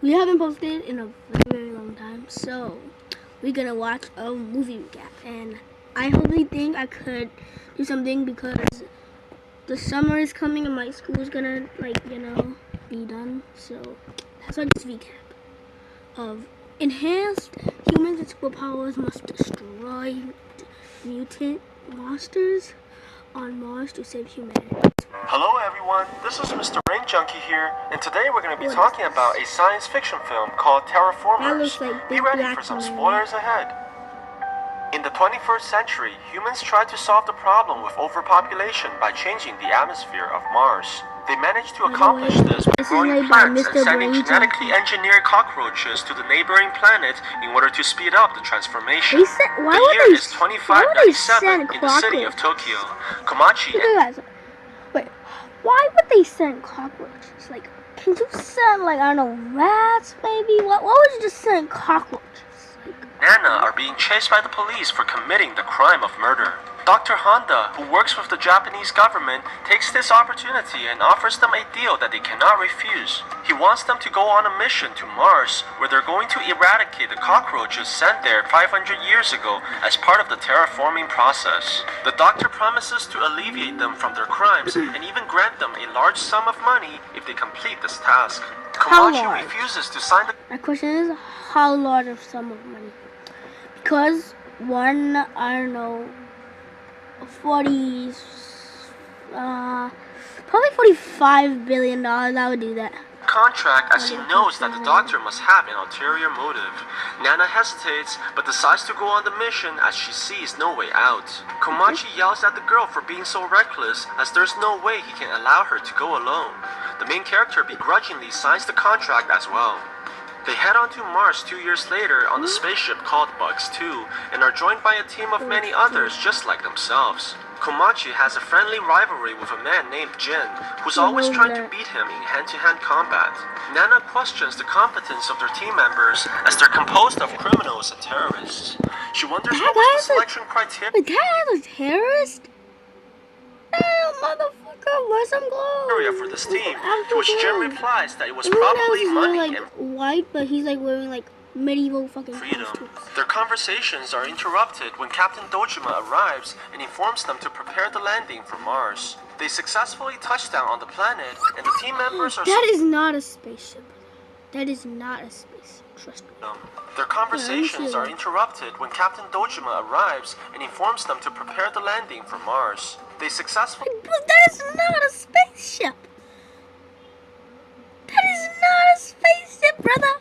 We haven't posted in a very long time, so we're gonna watch a movie recap. And I hopefully think I could do something because the summer is coming and my school is gonna, be done. So that's why this recap of enhanced humans with superpowers must destroy mutant monsters on Mars to save humanity. Hello everyone, this is Mr. Brain Junkie here, and today we're going to be talking about a science fiction film called TERRAFORMARS. Be ready for some spoilers ahead. In the 21st century, humans tried to solve the problem with overpopulation by changing the atmosphere of Mars. They managed to accomplish this by growing plants and sending genetically engineered cockroaches to the neighboring planet in order to speed up the transformation. The year is 2597 in the city of Tokyo. Komachi Wait, why would they send cockroaches? Like, can you send, I don't know, rats maybe? Why would you just send cockroaches? Nana are being chased by the police for committing the crime of murder. Dr. Honda, who works with the Japanese government, takes this opportunity and offers them a deal that they cannot refuse. He wants them to go on a mission to Mars, where they're going to eradicate the cockroaches sent there 500 years ago as part of the terraforming process. The doctor promises to alleviate them from their crimes and even grant them a large sum of money if they complete this task. Komachi refuses to sign the... My question is, how large of sum of money? Because one, I don't know, 40, probably $45 billion, I would do that. Contract, as he knows that the doctor must have an ulterior motive. Nana hesitates, but decides to go on the mission as she sees no way out. Komachi yells at the girl for being so reckless, as there's no way he can allow her to go alone. The main character begrudgingly signs the contract as well. They head on to Mars 2 years later on the spaceship called Bugs 2 and are joined by a team of many others just like themselves. Komachi has a friendly rivalry with a man named Jin, who's always trying to beat him in hand-to-hand combat. Nana questions the competence of their team members as they're composed of criminals and terrorists. She wonders what was the selection criteria. Wait, that guy's a terrorist? Damn, motherfucker, where's some gloves? For this team, to which Jin replies that it was probably money and white, but he's wearing medieval fucking freedom. costumes. Their conversations are interrupted when Captain Dojima arrives and informs them to prepare the landing for Mars. They successfully touch down on the planet, and the team members are... That is not a spaceship. That is not a spaceship. Trust me. Their conversations are interrupted when Captain Dojima arrives and informs them to prepare the landing for Mars. They successfully... But that is not a spaceship. That is not a spaceship, brother.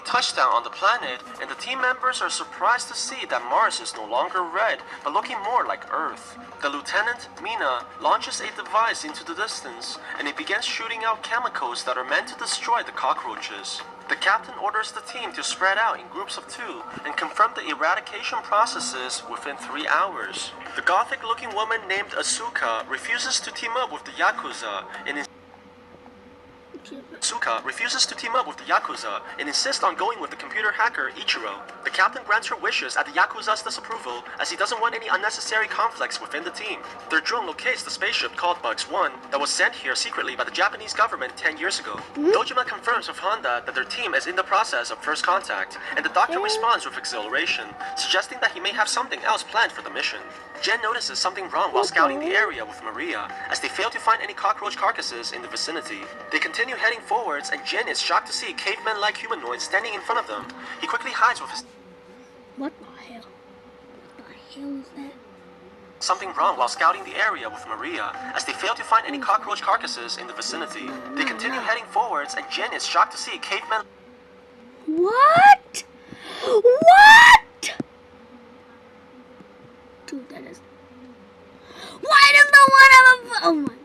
Touchdown on the planet, and the team members are surprised to see that Mars is no longer red, but looking more like Earth. The lieutenant, Mina, launches a device into the distance, and it begins shooting out chemicals that are meant to destroy the cockroaches. The captain orders the team to spread out in groups of 2 and confirm the eradication processes within 3 hours. The gothic-looking woman named Asuka refuses to team up with the Yakuza and insists on going with the computer hacker Ichiro. The captain grants her wishes at the Yakuza's disapproval as he doesn't want any unnecessary conflicts within the team. Their drone locates the spaceship called Bugs 1 that was sent here secretly by the Japanese government 10 years ago. Dojima confirms with Honda that their team is in the process of first contact, and the doctor responds with exhilaration, suggesting that he may have something else planned for the mission. Jen notices something wrong while scouting the area with Maria, as they fail to find any cockroach carcasses in the vicinity. They continue heading forwards, and Jen is shocked to see caveman-like humanoids standing in front of them. He quickly hides with his... What the hell? What the hell is that? Something wrong while scouting the area with Maria, as they fail to find any cockroach carcasses in the vicinity. They continue heading forwards, and Jen is shocked to see caveman... What? What? Dude, that is... Why does no one ever... Oh my god.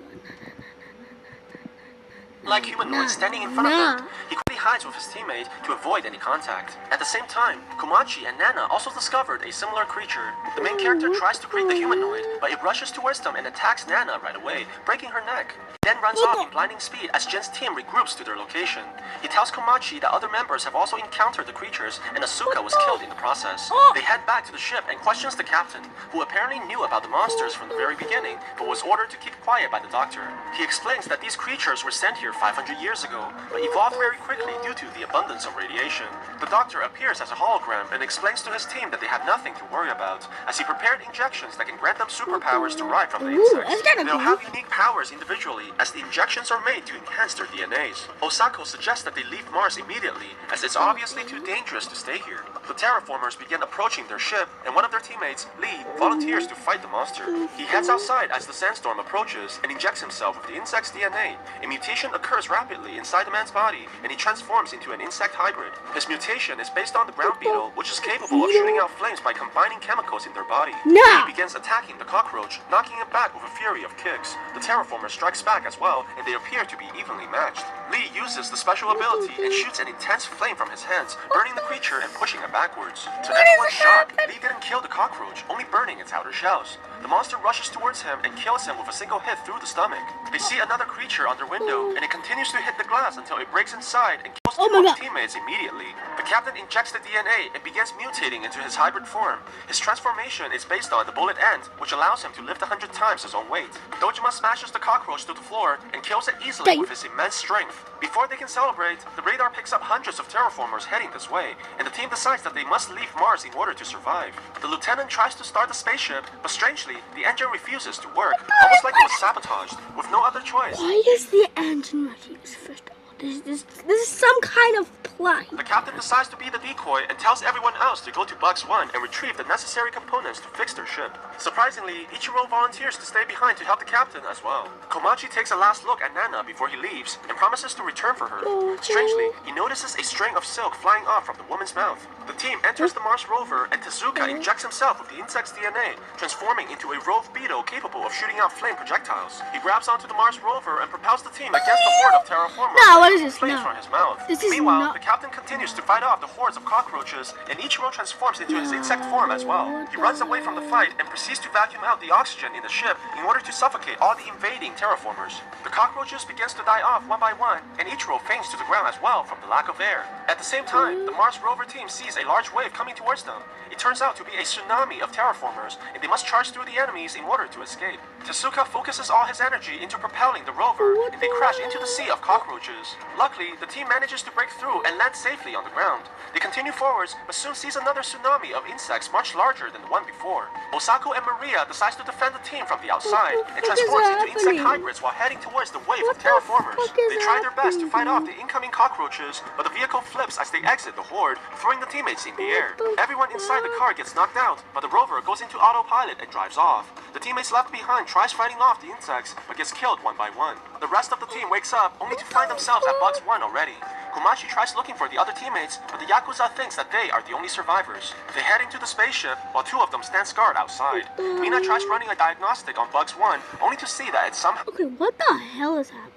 Like humanoids standing in front of them. He quickly hides with his teammate to avoid any contact. At the same time, Komachi and Nana also discovered a similar creature. The main character tries to create the humanoid, but it rushes towards them and attacks Nana right away, breaking her neck. He then runs off in blinding speed as Jin's team regroups to their location. He tells Komachi that other members have also encountered the creatures and Asuka was killed in the process. They head back to the ship and questions the captain, who apparently knew about the monsters from the very beginning, but was ordered to keep quiet by the doctor. He explains that these creatures were sent here 500 years ago, but evolved very quickly due to the abundance of radiation. The doctor appears as a hologram and explains to his team that they have nothing to worry about, as he prepared injections that can grant them superpowers derived from the insects. They'll have unique powers individually, as the injections are made to enhance their DNAs. Osako suggests that they leave Mars immediately, as it's obviously too dangerous to stay here. The terraformers begin approaching their ship, and one of their teammates, Lee, volunteers to fight the monster. He heads outside as the sandstorm approaches and injects himself with the insect's DNA. A mutation occurs rapidly inside the man's body, and he transforms into an insect hybrid. His mutation is based on the ground beetle, which is capable of shooting out flames by combining chemicals in their body. He begins attacking the cockroach, knocking it back with a fury of kicks. The terraformer strikes back as well, and they appear to be evenly matched. Lee uses the special ability and shoots an intense flame from his hands, burning the creature and pushing it backwards. To everyone's shock, Lee didn't kill the cockroach, only burning its outer shells. The monster rushes towards him and kills him with a single hit through the stomach. They see another creature on their window, and it continues to hit the glass until it breaks inside and kills two of the teammates immediately. The captain injects the DNA and begins mutating into his hybrid form. His transformation is based on the bullet end, which allows him to lift 100 times his own weight. Dojima smashes the cockroach to the floor and kills it easily with his immense strength. Before they can celebrate, the radar picks up hundreds of terraformers heading this way, and the team decides that they must leave Mars in order to survive. The lieutenant tries to start the spaceship, but strangely, the engine refuses to work, almost like it was sabotaged, with no other choice. Why is the engine refuse? First of all, this is some kind of plot. The captain decides to be the decoy and tells everyone else to go to Bugs 1 and retrieve the necessary components to fix their ship. Surprisingly, Ichiro volunteers to stay behind to help the captain as well. Komachi takes a last look at Nana before he leaves and promises to return for her. Strangely, he notices a string of silk flying off from the woman's mouth. The team enters the Mars rover, and Tezuka injects himself with the insect's DNA, transforming into a rove beetle capable of shooting out flame projectiles. He grabs onto the Mars rover and propels the team against the horde of terraformers. No, what is this? Flames from his mouth. Meanwhile, the captain continues to fight off the hordes of cockroaches, and Ichiro transforms into his insect form as well. He runs away from the fight and proceeds to vacuum out the oxygen in the ship in order to suffocate all the invading terraformers. The cockroaches begins to die off one by one, and Ichiro faints to the ground as well from the lack of air. At the same time, the Mars rover team sees a large wave coming towards them. It turns out to be a tsunami of terraformers, and they must charge through the enemies in order to escape. Tezuka focuses all his energy into propelling the rover, and they crash into the sea of cockroaches. Luckily, the team manages to break through and land safely on the ground. They continue forwards, but soon sees another tsunami of insects much larger than the one before. Osako and Maria decides to defend the team from the outside and transforms into insect hybrids while heading towards the wave of terraformers. They try their best to fight off the incoming cockroaches, but the vehicle flips as they exit the horde, throwing the teammates in the air. Everyone inside the car gets knocked out, but the rover goes into autopilot and drives off. The teammates left behind tries fighting off the insects, but gets killed one by one. The rest of the team wakes up only to find themselves at Bugs 1 already. Komachi tries looking for the other teammates, but the Yakuza thinks that they are the only survivors. They head into the spaceship, while two of them stand guard outside. Mina tries running a diagnostic on Bugs 1, only to see that it's somehow What the hell is happening?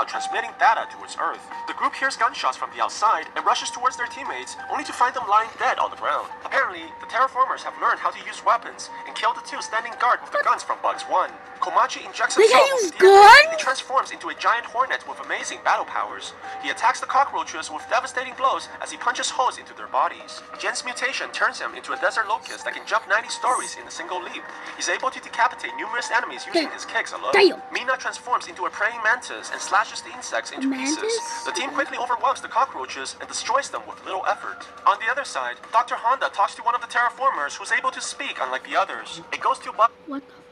transmitting data towards Earth. The group hears gunshots from the outside and rushes towards their teammates, only to find them lying dead on the ground. Apparently, the terraformers have learned how to use weapons and kill the two standing guard with the guns from Bugs 1. Komachi injects himself with DNA. He transforms into a giant hornet with amazing battle powers. He attacks the cockroaches with devastating blows as he punches holes into their bodies. Jen's mutation turns him into a desert locust that can jump 90 stories in a single leap. He's able to decapitate numerous enemies using his kicks alone. Mina transforms into a praying mantis and slashes the insects into pieces. The team quickly overwhelms the cockroaches and destroys them with little effort. On the other side, Dr. Honda talks to one of the terraformers who's able to speak unlike the others. It goes to What the?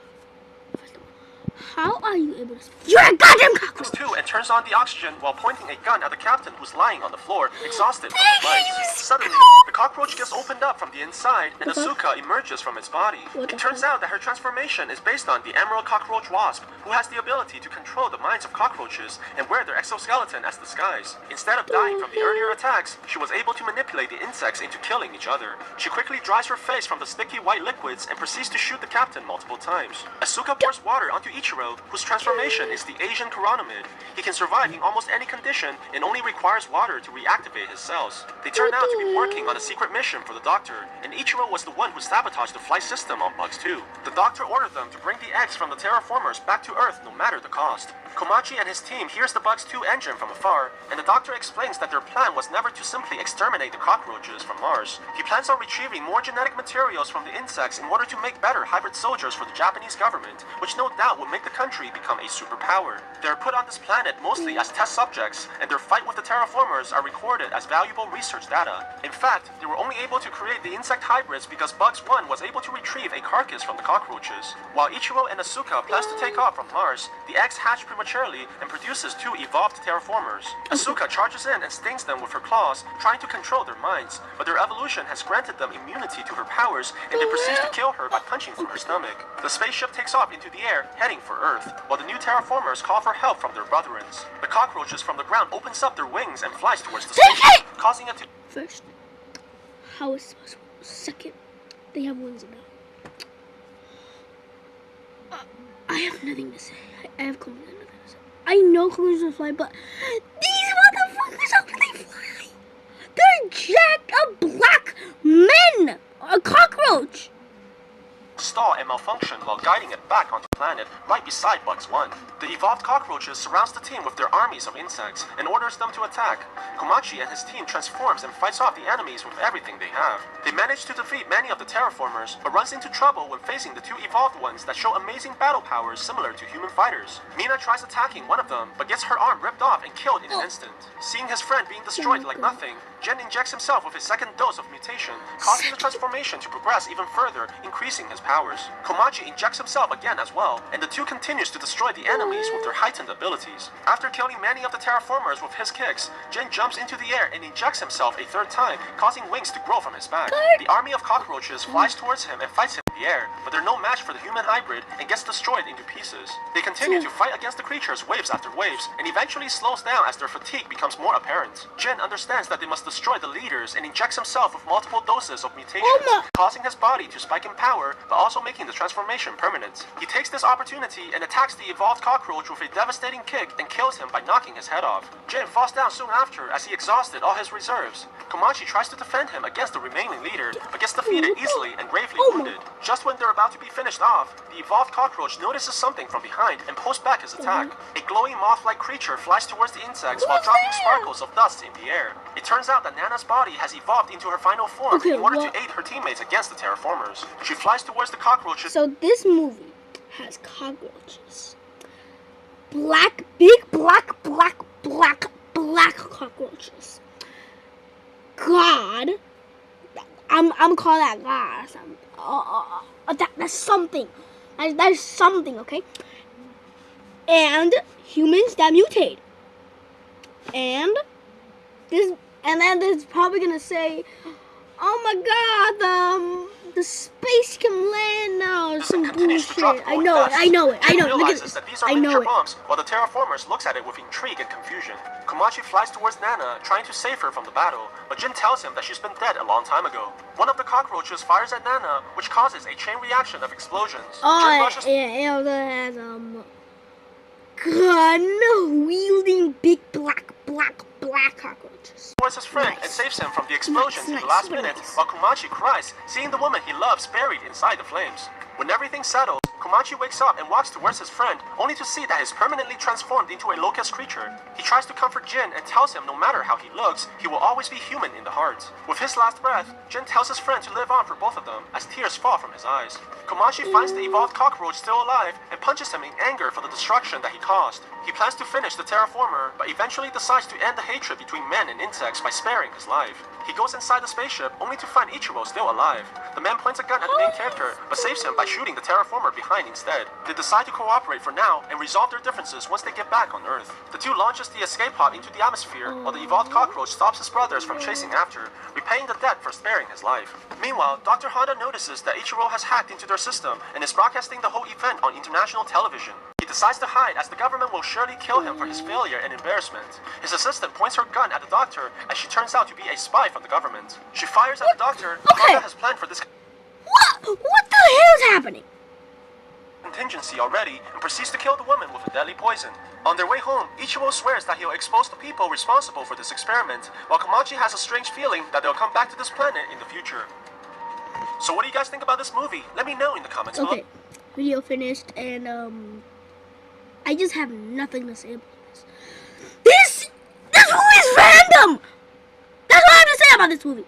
How are you able to speak? You're a goddamn cockroach! Too, and turns on the oxygen while pointing a gun at the captain who's lying on the floor, exhausted from the fight. Suddenly, the cockroach gets opened up from the inside, and Asuka emerges from its body. It turns out that her transformation is based on the Emerald Cockroach Wasp, who has the ability to control the minds of cockroaches and wear their exoskeleton as disguise. Instead of dying from the earlier attacks, she was able to manipulate the insects into killing each other. She quickly dries her face from the sticky white liquids and proceeds to shoot the captain multiple times. Asuka pours water onto Ichiro, whose transformation is the Asian Chironomid. He can survive in almost any condition and only requires water to reactivate his cells. They turn out to be working on a secret mission for the Doctor, and Ichiro was the one who sabotaged the flight system on Bugs 2. The Doctor ordered them to bring the eggs from the terraformers back to Earth no matter the cost. Komachi and his team hears the Bugs 2 engine from afar, and the Doctor explains that their plan was never to simply exterminate the cockroaches from Mars. He plans on retrieving more genetic materials from the insects in order to make better hybrid soldiers for the Japanese government, which no doubt would make make the country become a superpower. They are put on this planet mostly as test subjects, and their fight with the terraformers are recorded as valuable research data. In fact, they were only able to create the insect hybrids because Bugs 1 was able to retrieve a carcass from the cockroaches. While Ichiro and Asuka plans to take off from Mars, the eggs hatch prematurely and produces 2 evolved terraformers. Asuka charges in and stings them with her claws, trying to control their minds, but their evolution has granted them immunity to her powers, and they proceed to kill her by punching through her stomach. The spaceship takes off into the air, heading for Earth, while the new terraformers call for help from their brethren. The cockroaches from the ground opens up their wings and flies towards the spaceship, causing it to... First, how is it possible? Second, they have wings now. I have nothing to say. I have completely nothing to say. I know cockroaches fly, but these motherfuckers, how can they fly? They're jacked up black men! A cockroach! Stall and malfunction while guiding it back onto the planet right beside Bugs 1. The evolved cockroaches surrounds the team with their armies of insects and orders them to attack. Komachi and his team transforms and fights off the enemies with everything they have. They manage to defeat many of the terraformers, but runs into trouble when facing the 2 evolved ones that show amazing battle powers similar to human fighters. Mina tries attacking one of them, but gets her arm ripped off and killed in an instant. Seeing his friend being destroyed like nothing, Jin injects himself with his second dose of mutation, causing the transformation to progress even further, increasing his powers. Komachi injects himself again as well, and the 2 continues to destroy the enemies with their heightened abilities. After killing many of the terraformers with his kicks, Jin jumps into the air and injects himself a 3rd time, causing wings to grow from his back. The army of cockroaches flies towards him and fights him in the air, but they're no match for the human hybrid and gets destroyed into pieces. They continue to fight against the creatures waves after waves, and eventually slows down as their fatigue becomes more apparent. Jin understands that they must destroy the leaders and injects himself with multiple doses of mutations, causing his body to spike in power, but also making the transformation permanent. He takes this opportunity and attacks the evolved cockroach with a devastating kick and kills him by knocking his head off. Jin falls down soon after as he exhausted all his reserves. Komachi tries to defend him against the remaining leader, but gets defeated easily and gravely wounded. Just when they're about to be finished off, the evolved cockroach notices something from behind and pulls back his attack. A glowing moth-like creature flies towards the insects while dropping sparkles of dust in the air. It turns out that Nana's body has evolved into her final form in order to aid her teammates against the terraformers. She flies towards the cockroaches. So this movie has cockroaches. Big black cockroaches. God, I'm calling that God. That's something. That's something, okay? And humans that mutate. And then there's probably gonna say, "Oh my God, the space can land now." Some bullshit. I know it. Look at this. That these are miniature bombs, while the terraformers looks at it with intrigue and confusion. Komachi flies towards Nana, trying to save her from the battle, but Jin tells him that she's been dead a long time ago. One of the cockroaches fires at Nana, which causes a chain reaction of explosions. It also has gun-wielding big black cockroaches. Towards his friend and saves him from the explosions in the last minute, while Komachi cries, seeing the woman he loves buried inside the flames. When everything settles, Komachi wakes up and walks towards his friend, only to see that he's permanently transformed into a locust creature. He tries to comfort Jin and tells him no matter how he looks, he will always be human in the heart. With his last breath, Jin tells his friend to live on for both of them, as tears fall from his eyes. Komachi finds the evolved cockroach still alive and punches him in anger for the destruction that he caused. He plans to finish the terraformer, but eventually decides to end the hatred between men and insects by sparing his life. He goes inside the spaceship only to find Ichiro still alive. The man points a gun at the main character, but saves him by shooting the terraformer behind instead. They decide to cooperate for now and resolve their differences once they get back on Earth. The 2 launches the escape pod into the atmosphere, while the evolved cockroach stops his brothers from chasing after, repaying the debt for sparing his life. Meanwhile, Dr. Honda notices that Ichiro has hacked into their system and is broadcasting the whole event on international television. He decides to hide as the government will surely kill him for his failure and embarrassment. His assistant points her gun at the doctor as she turns out to be a spy from the government. She fires at the doctor. Honda has planned for this What the hell is happening? Contingency already and proceeds to kill the woman with a deadly poison. On their way home, Ichiro swears that he'll expose the people responsible for this experiment, while Komachi has a strange feeling that they'll come back to this planet in the future. So what do you guys think about this movie? Let me know in the comments below. Okay, video finished, and I just have nothing to say about this. This movie is random! That's all I have to say about this movie.